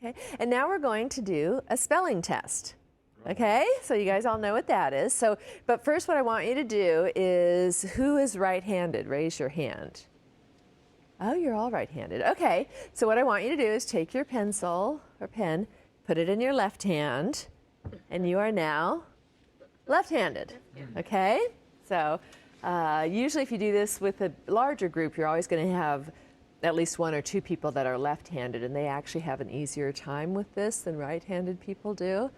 Okay, and now we're going to do a spelling test. Okay, so you guys all know what that is. So, but first what I want you to do is, who is right-handed? Raise your hand. Oh, you're all right-handed. Okay, so what I want you to do is take your pencil or pen, put it in your left hand, and you are now left-handed. Okay, so usually if you do this with a larger group, you're always going to have at least one or two people that are left-handed, and they actually have an easier time with this than right-handed people do.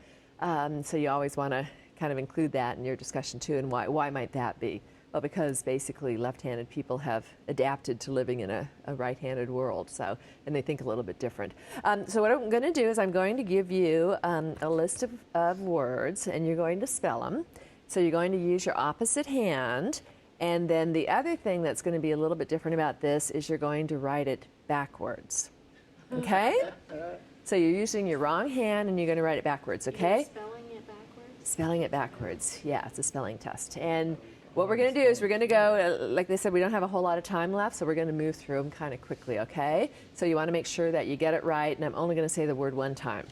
So you always want to kind of include that in your discussion too. And why might that be? Well, because basically left-handed people have adapted to living in a right-handed world, so, and they think a little bit different. So what I'm going to do is I'm going to give you a list of words, and you're going to spell them. So you're going to use your opposite hand, and then the other thing that's going to be a little bit different about this is you're going to write it backwards. Okay? So you're using your wrong hand, and you're going to write it backwards, okay? You're spelling it backwards? Spelling it backwards. Yeah, it's a spelling test. And what we're going to do is we're going to go, like they said, we don't have a whole lot of time left, so we're going to move through them kind of quickly, okay? So you want to make sure that you get it right, and I'm only going to say the word one time.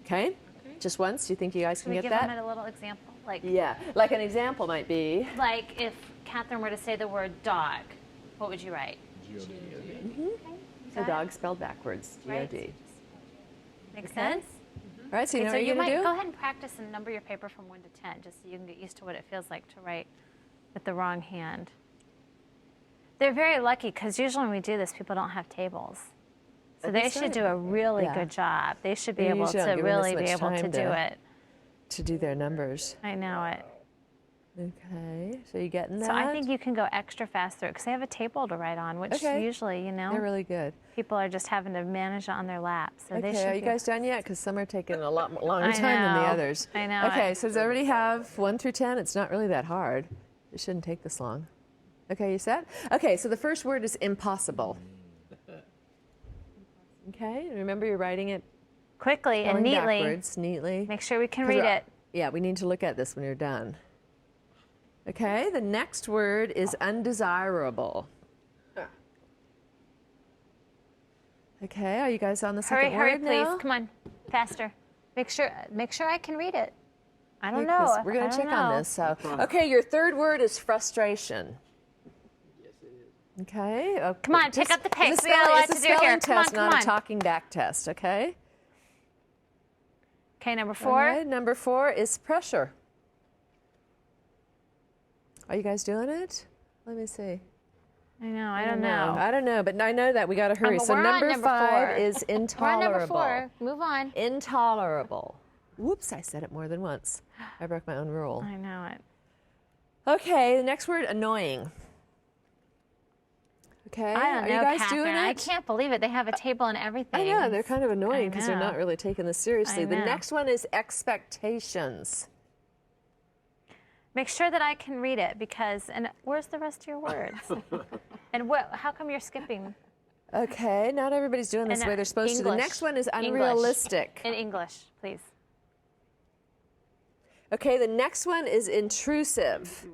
Okay? Just once? Do you think you guys can get that? Can we give them a little example? Like, yeah, like an example might be... Like if Catherine were to say the word dog, what would you write? G-O-D. Mm-hmm. So dog spelled backwards, G-O-D. Right. Makes sense? All right, so you know what you you're going to do? Go ahead and practice and number your paper from 1 to 10, just so you can get used to what it feels like to write with the wrong hand. They're very lucky, because usually when we do this, people don't have tables. So they should do a really good job. They should be able to really be able to do it. To do their numbers. I know it. Okay, so you getting that? So I think you can go extra fast through it, because they have a table to write on, which usually, you know, they're really good. People are just having to manage it on their lap. So okay, they should are you guys done yet? Because some are taking a lot longer time than the others. I know. Okay, so does everybody have 1 through 10? It's not really that hard. It shouldn't take this long. Okay, you set? Okay, so the first word is impossible. Okay, remember you're writing it quickly and neatly. Backwards, neatly. Make sure we can read it. Yeah, we need to look at this when you're done. Okay, the next word is undesirable. Okay, are you guys on the second word now? Hurry, please. Come on, faster. Make sure I can read it. I don't know. We're going to check on this. So, okay, your third word is frustration. Yes, it is. Okay. Come on, pick up the pace. We got a lot to do here. Come on, not a talking back test. Okay. Okay, number 4. Okay, number 4 is pressure. Are you guys doing it? Let me see. I know. I don't know. I don't know, but I know that we got to hurry. So number 5 is intolerable. We're on number 4. Move on. Intolerable. Whoops, I said it more than once. I broke my own rule. I know it. Okay, the next word, annoying. Okay, I don't know, are you guys Catherine. doing it? I can't believe it. They have a table and everything. I know, they're kind of annoying because they're know. not really taking this seriously. I The know. next one is expectations. Make sure that I can read it, because, and where's the rest of your words? And how come you're skipping? Okay, not everybody's doing this the way they're supposed to. The next one is unrealistic. In English, please. Okay, the next one is intrusive.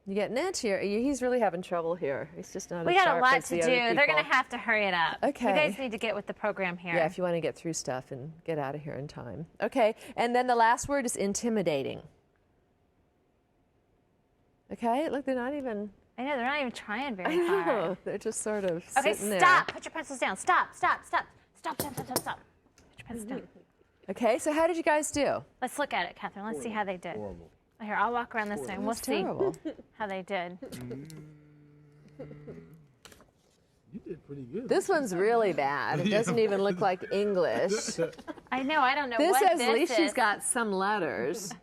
You getting it? He's really having trouble here. He's just not as We got a sharp lot as to the do. other They're people. going to have to hurry it up. Okay. You guys need to get with the program here. Yeah, if you want to get through stuff and get out of here in time. Okay, and then the last word is intimidating. Okay, look, they're not even... I know, they're not even trying very I know, hard. they're just sort of Okay, sitting stop. there. Put your pencils down. Stop. Stop. Stop. Stop. Stop. Stop. Stop. Stop. Put your pencils down. Okay, so how did you guys do? Let's look at it, Catherine. Let's see how they did. Horrible. Here, I'll walk around this way and we'll see Terrible. how they did. You did pretty good. This one's really bad. It doesn't even look like English. I know. I don't know This what says this at least is. she's got some letters.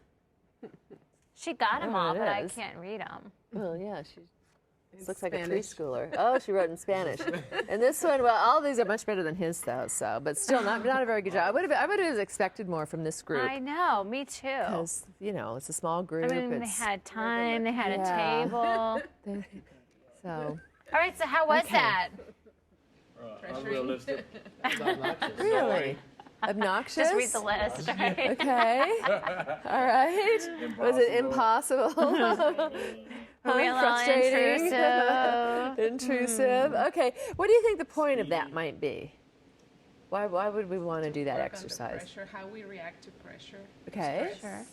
She got them Oh, all, it but I is. can't read them. Well, yeah, she looks like a preschooler. Oh, she wrote in Spanish. And this one, well, all these are much better than his, though. So, but still, not a very good job. I would have expected more from this group. I know. Me too. Because, you know, it's a small group. I mean, they it's, had time. They had Yeah. a table. so, All right. So how was Okay. that? Unrealistic. Obnoxious. really? Obnoxious? Just read the list. Right? Okay. All right. Was it impossible? Frustrating. Intrusive. Okay. What do you think the point of that might be? Why would we want to do that Work under exercise? pressure, how we react to pressure. Okay. stress. Sure.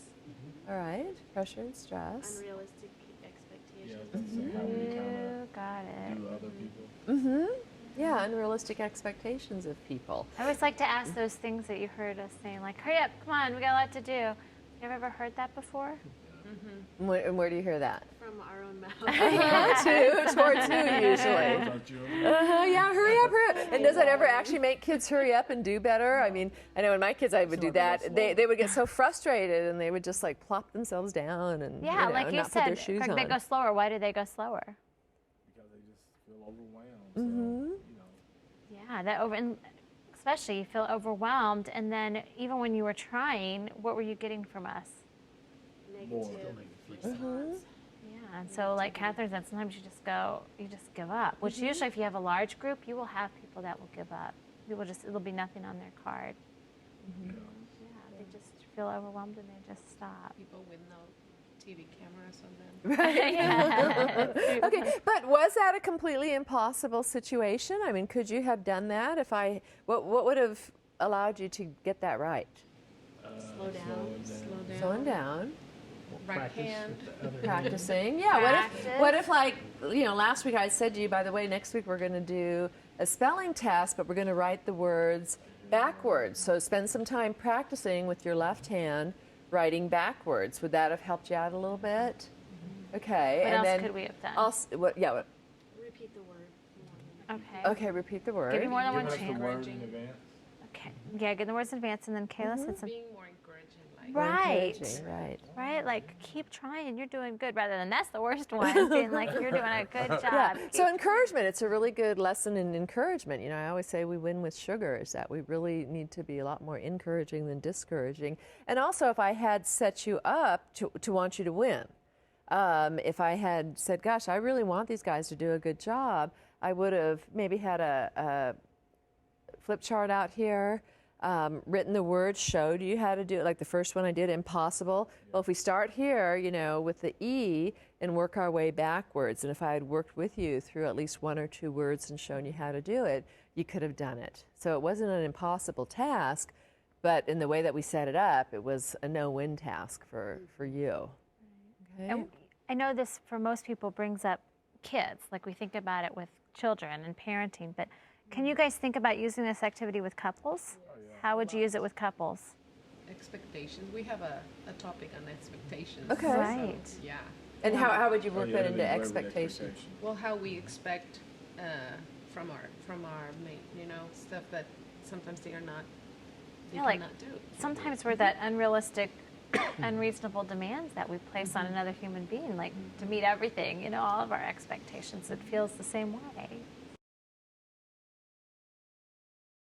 All right. Pressure and stress. Unrealistic expectations. Yeah, how we kind You got it. of do other people. Mm-hmm. Yeah, unrealistic expectations of people. I always like to ask those things that you heard us saying, like, hurry up, come on, we got a lot to do. You ever heard that before? And where do you hear that? From our own mouth. Towards who usually? About you? Yeah, hurry up, hurry up. And does that ever actually make kids hurry up and do better? I mean, I know when my kids, I would do that. They would get so frustrated and they would just like plop themselves down and Yeah, like you not put their said, shoes Craig, on. they go slower. Why do they go slower? Because they just feel overwhelmed. Mm-hmm. So, you know, Yeah, and especially you feel overwhelmed. And then even when you were trying, what were you getting from us? Negative Mm-hmm. response. Yeah, and so like Catherine said, sometimes you just give up. Which usually, if you have a large group, you will have people that will give up. It'll be nothing on their card. yeah. Yeah, they just feel overwhelmed and they just stop. People with no TV cameras on them. Yeah. Okay, but was that a completely impossible situation? I mean, could you have done that what would have allowed you to get that right? Slow down. Slow down. Slowing down. Right hand. Practicing. Yeah. What if like, last week I said to you, by the way, next week we're going to do a spelling test, but we're going to write the words backwards. So spend some time practicing with your left hand writing backwards. Would that have helped you out a little bit? Okay. What and else then could we have done? Repeat the word. Okay. Okay, repeat the word. Give me more than one Give us the chance. word in advance. Okay. Yeah, get the words in advance, and then Kayla said something. Being more encouraging, like Right. Encouraging, right. Right? Like, keep trying. You're doing good. Rather than that's the worst one. Being like, you're doing a good job. Yeah. So Keep- encouragement, it's a really good lesson in encouragement. I always say we win with sugar, is that we really need to be a lot more encouraging than discouraging. And also, if I had set you up to want you to win, if I had said, gosh, I really want these guys to do a good job, I would have maybe had a flip chart out here, written the words, showed you how to do it. Like the first one I did, impossible. Well, if we start here, with the E and work our way backwards, and if I had worked with you through at least one or two words and shown you how to do it, you could have done it. So it wasn't an impossible task, but in the way that we set it up, it was a no-win task for you. Okay? And I know this, for most people, brings up kids. Like, we think about it with children and parenting. But can you guys think about using this activity with couples? How would you use it with couples? expectations. We have a topic on expectations. Okay. So, Right. yeah. And how would you Oh, work yeah, that to be into aware with expectation? Well, how we expect from our mate, stuff that sometimes they Yeah, like, cannot do. Sometimes we're that unrealistic, unreasonable demands that we place on another human being, like to meet everything, all of our expectations. It feels the same way.